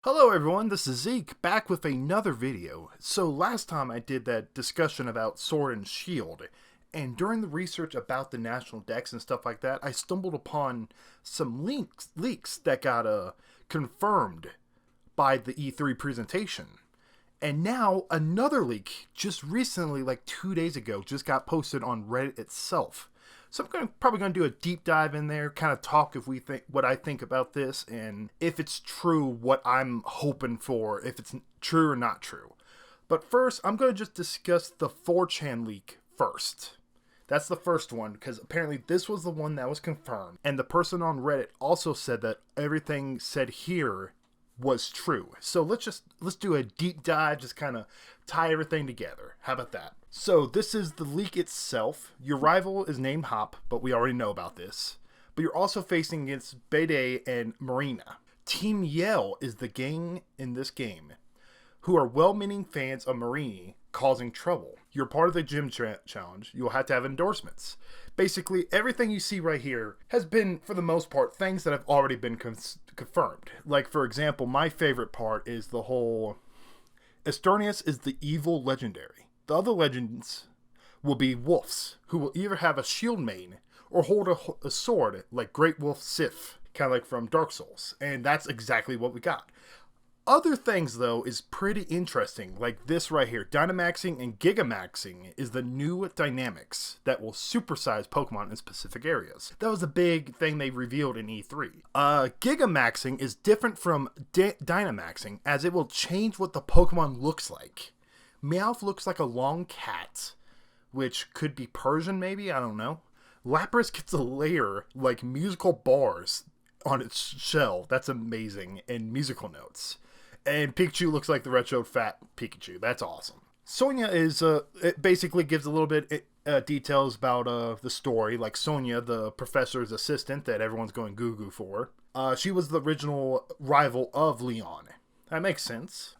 Hello everyone, this is Zeke, back with another video. So last time I did that discussion about Sword and Shield, and during the research about the national decks and stuff like that, I stumbled upon some leaks that got confirmed by the E3 presentation. And now another leak, just recently, like 2 days ago, just got posted on Reddit itself. So I'm probably going to do a deep dive in there, kind of talk if we think what I think about this, and if it's true, what I'm hoping for, if it's true or not true. But first, I'm going to just discuss the 4chan leak first. That's the first one, because apparently this was the one that was confirmed. And the person on Reddit also said that everything said here was true. So let's do a deep dive, just kind of tie everything together. How about that? So this is the leak itself. Your rival is named Hop, but we already know about this. But you're also facing against Bede and Marina. Team Yell is the gang in this game, who are well-meaning fans of Marini causing trouble. You're part of the gym challenge. You'll have to have endorsements. Basically, everything you see right here has been, for the most part, things that have already been confirmed. Like, for example, my favorite part is the whole Esternius is the evil legendary. The other legends will be wolves, who will either have a shield main or hold a sword like Great Wolf Sif, kind of like from Dark Souls. And that's exactly what we got. Other things, though, is pretty interesting, like this right here. Dynamaxing and Gigamaxing is the new dynamics that will supersize Pokemon in specific areas. That was a big thing they revealed in E3. Gigamaxing is different from Dynamaxing, as it will change what the Pokemon looks like. Meowth looks like a long cat, which could be Persian maybe, I don't know. Lapras gets a layer like musical bars on its shell. That's amazing. And musical notes. And Pikachu looks like the retro fat Pikachu. That's awesome. Sonia is, it basically gives a little bit details about the story. Like Sonia, the professor's assistant that everyone's going goo-goo for. She was the original rival of Leon. That makes sense.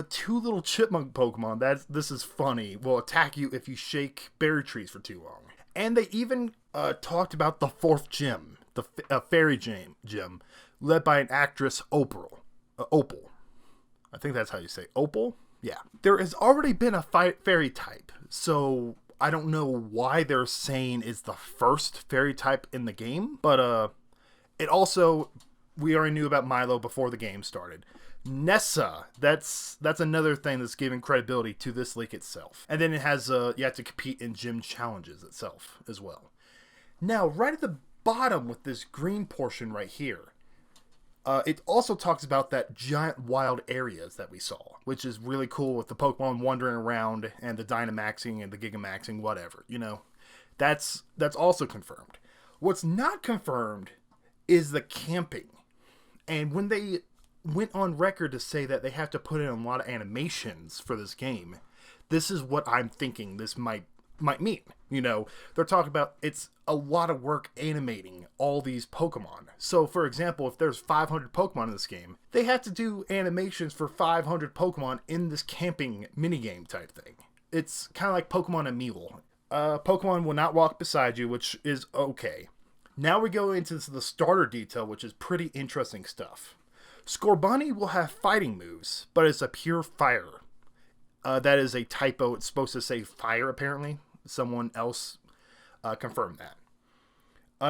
Two little chipmunk Pokemon, this is funny, will attack you if you shake berry trees for too long. And they even talked about the fourth gym, the fairy gym, led by an actress, Opal. I think that's how you say Opal? Yeah. There has already been a fairy type, so I don't know why they're saying it's the first fairy type in the game, but it also, we already knew about Milo before the game started. Nessa, that's another thing that's giving credibility to this leak itself. And then it has, you have to compete in gym challenges itself as well. Now, right at the bottom with this green portion right here, it also talks about that giant wild areas that we saw, which is really cool with the Pokemon wandering around and the Dynamaxing and the Gigamaxing, whatever, you know. That's also confirmed. What's not confirmed is the camping. And when they went on record to say that they have to put in a lot of animations for this game, this is what I'm thinking this might mean. You know, they're talking about it's a lot of work animating all these Pokemon. So, for example, if there's 500 Pokemon in this game, they have to do animations for 500 Pokemon in this camping minigame type thing. It's kind of like Pokemon and Mule. Pokemon will not walk beside you, which is okay. Now we go into the starter detail, which is pretty interesting stuff. Scorbunny will have fighting moves, but it's a pure fire. That is a typo. It's supposed to say fire, apparently. Someone else confirmed that.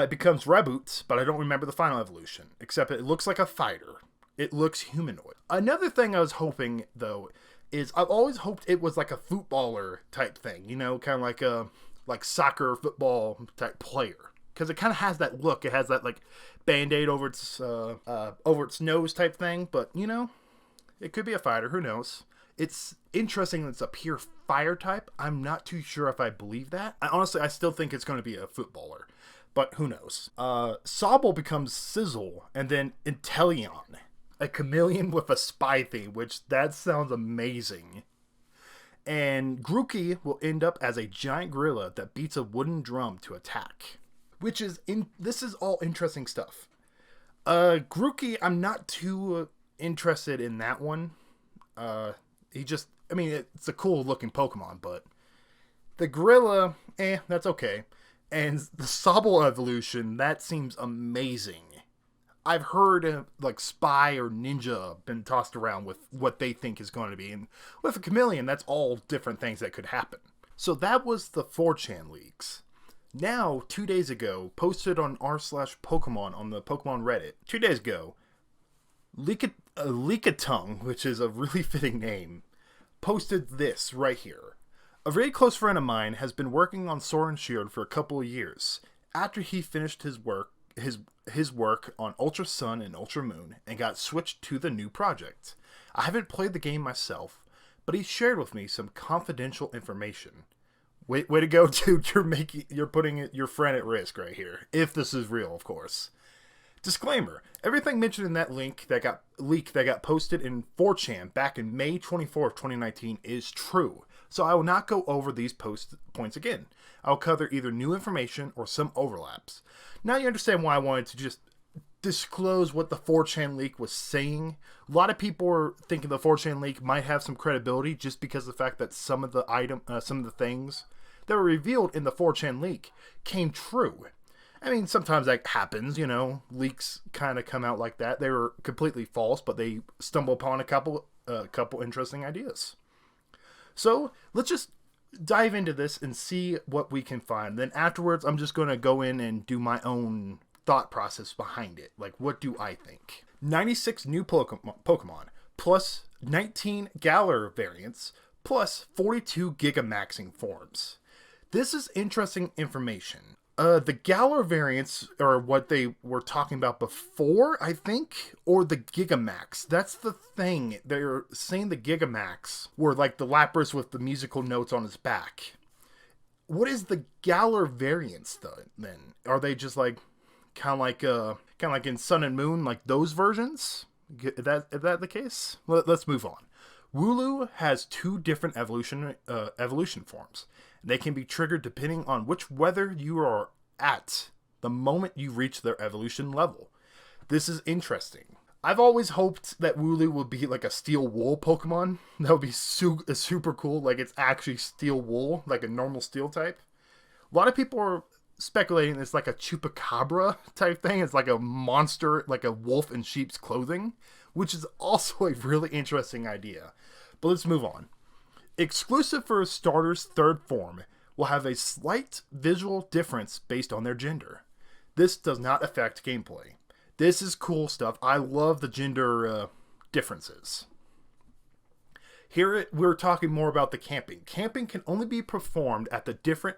It becomes Reboots, but I don't remember the final evolution, except it looks like a fighter. It looks humanoid. Another thing I was hoping, though, is I've always hoped it was like a footballer type thing, you know, kind of like a soccer, football type player. Because it kind of has that look. It has that, like, Band-Aid over its nose type thing, but, you know, it could be a fighter. Who knows? It's interesting that it's a pure fire type. I'm not too sure if I believe that. I still think it's going to be a footballer, but who knows? Sobble becomes Sizzle, and then Inteleon, a chameleon with a spy theme, which that sounds amazing. And Grookey will end up as a giant gorilla that beats a wooden drum to attack, which is this is all interesting stuff. Grookey, I'm not too interested in that one. It's a cool looking Pokemon, but the gorilla, that's okay. And the Sobble evolution, that seems amazing. I've heard like spy or ninja been tossed around with what they think is going to be. And with a chameleon, that's all different things that could happen. So that was the 4chan leaks. Now, 2 days ago, posted on r/Pokemon on the Pokemon Reddit, 2 days ago, Leakitung, which is a really fitting name, posted this right here. A very close friend of mine has been working on Sword and Shield for a couple of years. After he finished his work on Ultra Sun and Ultra Moon and got switched to the new project. I haven't played the game myself, but he shared with me some confidential information. Way to go, dude! You're putting your friend at risk right here. If this is real, of course. Disclaimer: everything mentioned in that link that got posted in 4chan back in May 24th, 2019 is true. So I will not go over these points again. I'll cover either new information or some overlaps. Now you understand why I wanted to just disclose what the 4chan leak was saying. A lot of people are thinking the 4chan leak might have some credibility just because of the fact that some of the things that were revealed in the 4chan leak came true. I mean, sometimes that happens, leaks kind of come out like that. They were completely false, but they stumble upon a couple interesting ideas. So let's just dive into this and see what we can find. Then afterwards, I'm just going to go in and do my own thought process behind it. Like, what do I think? 96 new Pokemon, plus 19 Galar variants, plus 42 Gigamaxing forms. This is interesting information. The Galar variants are what they were talking about before, I think, or the Gigamax. That's the thing. They're saying the Gigamax were like the Lapras with the musical notes on his back. What is the Galar variants then? Are they just like kind of like in Sun and Moon, like those versions? Is that the case? Let's move on. Wooloo has 2 different evolution forms. They can be triggered depending on which weather you are at the moment you reach their evolution level. This is interesting. I've always hoped that Wooloo would be like a steel wool Pokemon. That would be super cool. Like it's actually steel wool, like a normal steel type. A lot of people are speculating it's like a chupacabra type thing. It's like a monster, like a wolf in sheep's clothing, which is also a really interesting idea. But let's move on. Exclusive for a starter's 3rd form will have a slight visual difference based on their gender. This does not affect gameplay. This is cool stuff. I love the gender differences. Here we're talking more about the camping. Camping can only be performed at the different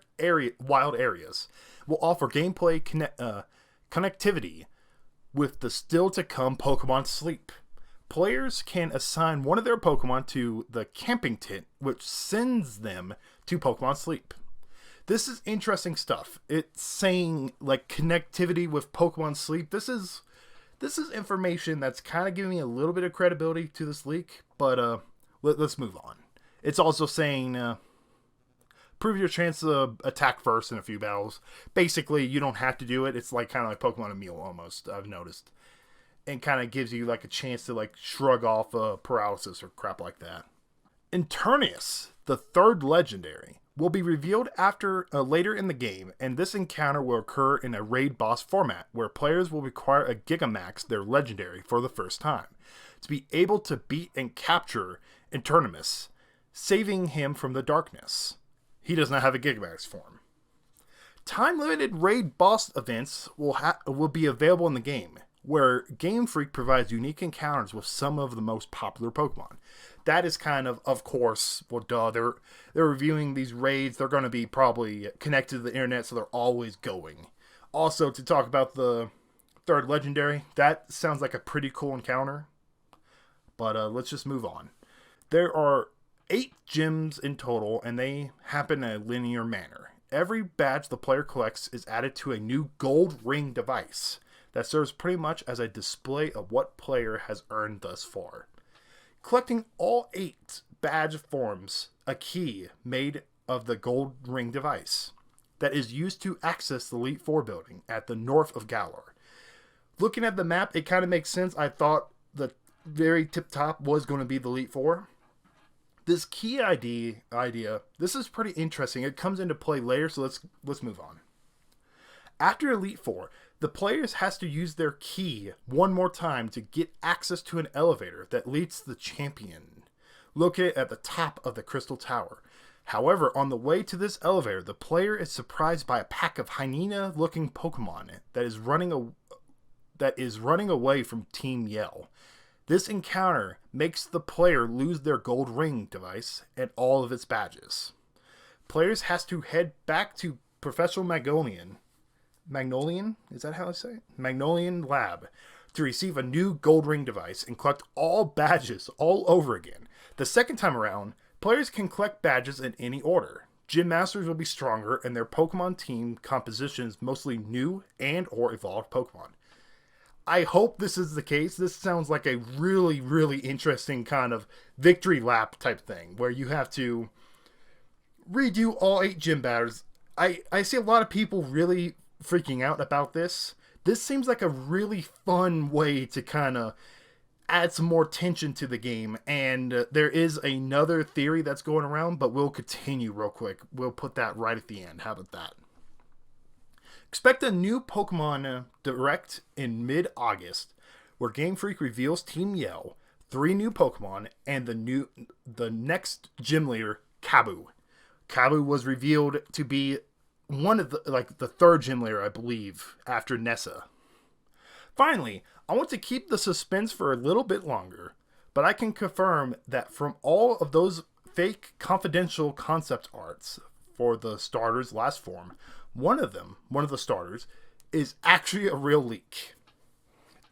wild areas. Will offer gameplay connectivity with the still-to-come Pokemon Sleep. Players can assign one of their Pokemon to the camping tent, which sends them to Pokemon Sleep. This is interesting stuff. It's saying like connectivity with Pokemon Sleep. This is information that's kind of giving me a little bit of credibility to this leak, but let's move on. It's also saying prove your chance to attack first in a few battles. Basically, you don't have to do it. It's like kind of like Pokemon Emil almost, I've noticed. And kind of gives you like a chance to like shrug off paralysis or crap like that. Eternatus, the 3rd legendary, will be revealed later in the game, and this encounter will occur in a raid boss format where players will require a Gigamax, their legendary, for the first time to be able to beat and capture Eternatus, saving him from the darkness. He does not have a Gigamax form. Time-limited raid boss events will be available in the game, where GameFreak provides unique encounters with some of the most popular Pokemon. That is kind of course, well, duh, they're reviewing these raids. They're going to be probably connected to the internet, so they're always going. Also, to talk about the 3rd legendary, that sounds like a pretty cool encounter. But let's just move on. There are 8 gyms in total, and they happen in a linear manner. Every badge the player collects is added to a new gold ring device that serves pretty much as a display of what player has earned thus far. Collecting all 8 badge forms a key made of the gold ring device that is used to access the Elite Four building at the north of Galar. Looking at the map, it kind of makes sense. I thought the very tip top was going to be the Elite Four. This key idea, this is pretty interesting. It comes into play later, so let's move on. After Elite Four, The players has to use their key one more time to get access to an elevator that leads to the champion, located at the top of the Crystal Tower. However, on the way to this elevator, the player is surprised by a pack of hyena-looking Pokemon that is running away from Team Yell. This encounter makes the player lose their gold ring device and all of its badges. Players has to head back to Professor Magnolian, is that how I say it? Magnolian Lab, to receive a new gold ring device and collect all badges all over again. The second time around, players can collect badges in any order. Gym Masters will be stronger and their Pokemon team composition is mostly new and or evolved Pokemon. I hope this is the case. This sounds like a really, really interesting kind of victory lap type thing where you have to redo all 8 gym battles. I see a lot of people really freaking out about this. This seems like a really fun way to kind of add some more tension to the game, and there is another theory that's going around, but we'll continue real quick. We'll put that right at the end. How about that? Expect a new Pokemon Direct in mid-August, where Game Freak reveals Team Yell, 3 new Pokemon, and the next gym leader, Kabu. Kabu was revealed to be one of the third gym leader, I believe, after Nessa. Finally, I want to keep the suspense for a little bit longer, but I can confirm that from all of those fake confidential concept arts for the starter's last form, one of the starters, is actually a real leak.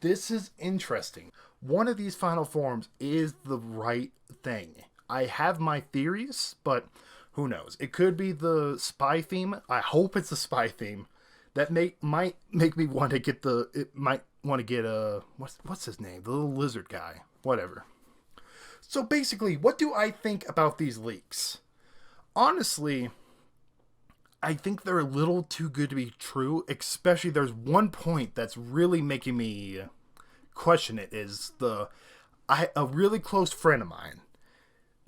This is interesting. One of these final forms is the right thing. I have my theories, but who knows? It could be the spy theme. I hope it's the spy theme. That might make me want to get what's his name? The little lizard guy. Whatever. So basically, what do I think about these leaks? Honestly, I think they're a little too good to be true, especially there's one point that's really making me question it is a really close friend of mine.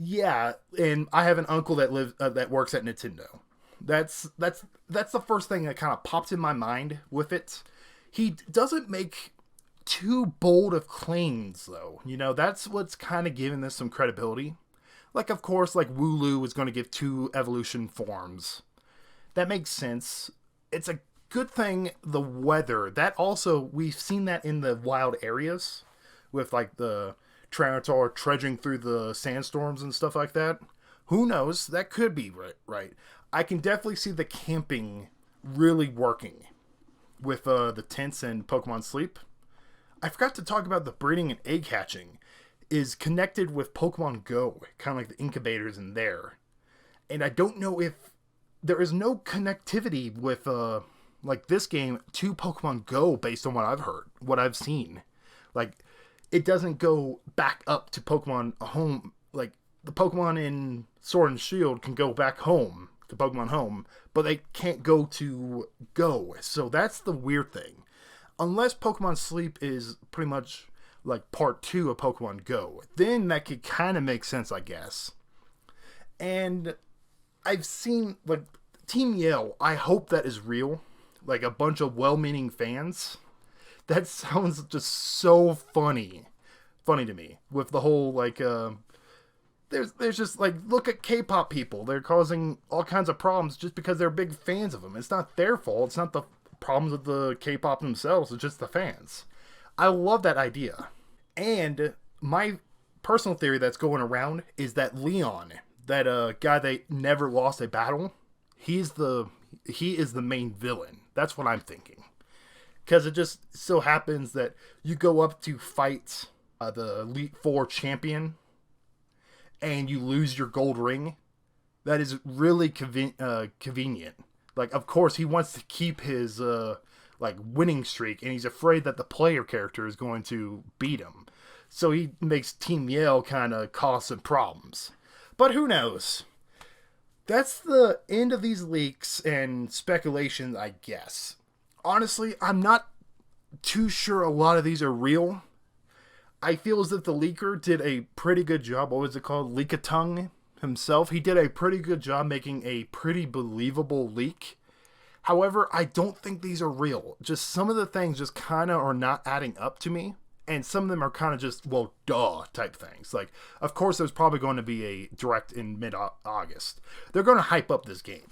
Yeah, and I have an uncle that works at Nintendo. That's the first thing that kind of popped in my mind with it. He doesn't make too bold of claims, though. You know, that's what's kind of giving this some credibility. Like, of course, like Wooloo is going to give 2 evolution forms. That makes sense. It's a good thing the weather. That also, we've seen that in the wild areas with like the Tyranitar trudging through the sandstorms and stuff like that. Who knows? That could be right. I can definitely see the camping really working with the tents and Pokemon Sleep. I forgot to talk about the breeding and egg hatching is connected with Pokemon Go, kind of like the incubators in there. And I don't know if there is no connectivity with like this game to Pokemon Go based on what I've heard, what I've seen. Like, it doesn't go back up to Pokemon Home. Like, the Pokemon in Sword and Shield can go back home to Pokemon Home, but they can't go to Go. So that's the weird thing. Unless Pokemon Sleep is pretty much like part 2 of Pokemon Go, then that could kind of make sense, I guess. And I've seen, like, Team Yell, I hope that is real. Like, a bunch of well-meaning fans. That sounds just so funny to me. With the whole, like, there's just, like, look at K-pop people. They're causing all kinds of problems just because they're big fans of them. It's not their fault. It's not the problems with the K-pop themselves. It's just the fans. I love that idea. And my personal theory that's going around is that Leon, that guy that never lost a battle, he is the main villain. That's what I'm thinking. Because it just so happens that you go up to fight the Elite Four champion and you lose your gold ring. That is really convenient. Like, of course, he wants to keep his winning streak, and he's afraid that the player character is going to beat him. So he makes Team Yell kind of cause some problems. But who knows? That's the end of these leaks and speculation, I guess. Honestly, I'm not too sure a lot of these are real. I feel as if the leaker did a pretty good job. What was it called? Leakitung himself. He did a pretty good job making a pretty believable leak. However, I don't think these are real. Just some of the things just kind of are not adding up to me. And some of them are kind of just, well, duh type things. Like, of course, there's probably going to be a direct in mid-August. They're going to hype up this game.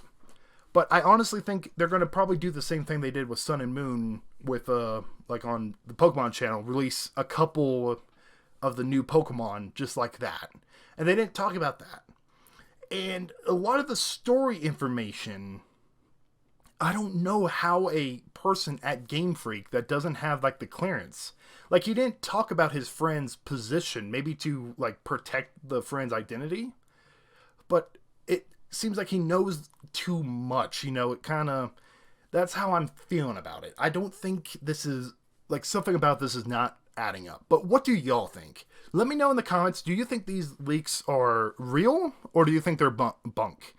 But I honestly think they're going to probably do the same thing they did with Sun and Moon with, like on the Pokemon channel, release a couple of the new Pokemon just like that. And they didn't talk about that. And a lot of the story information, I don't know how a person at GameFreak that doesn't have, like, the clearance, like, he didn't talk about his friend's position, maybe to, like, protect the friend's identity, but it seems like he knows too much, you know, it kind of, that's how I'm feeling about it. I don't think this is, like, something about this is not adding up. But what do y'all think? Let me know in the comments, do you think these leaks are real, or do you think they're bunk?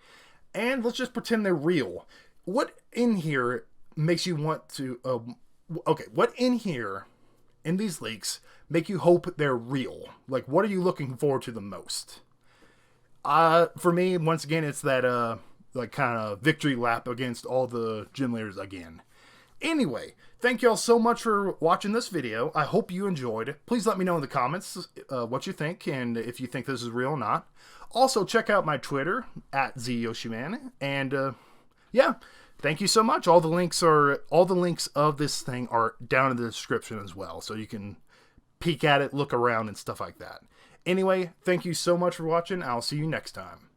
And let's just pretend they're real. What in here makes you want to, okay, what in here, in these leaks, make you hope they're real? Like, what are you looking forward to the most? For me, once again, it's that, like, kind of victory lap against all the gym leaders again. Anyway, thank y'all so much for watching this video. I hope you enjoyed. Please let me know in the comments what you think and if you think this is real or not. Also, check out my Twitter, @ZYoshiman. And, yeah, thank you so much. All the links of this thing are down in the description as well, so you can peek at it, look around, and stuff like that. Anyway, thank you so much for watching. I'll see you next time.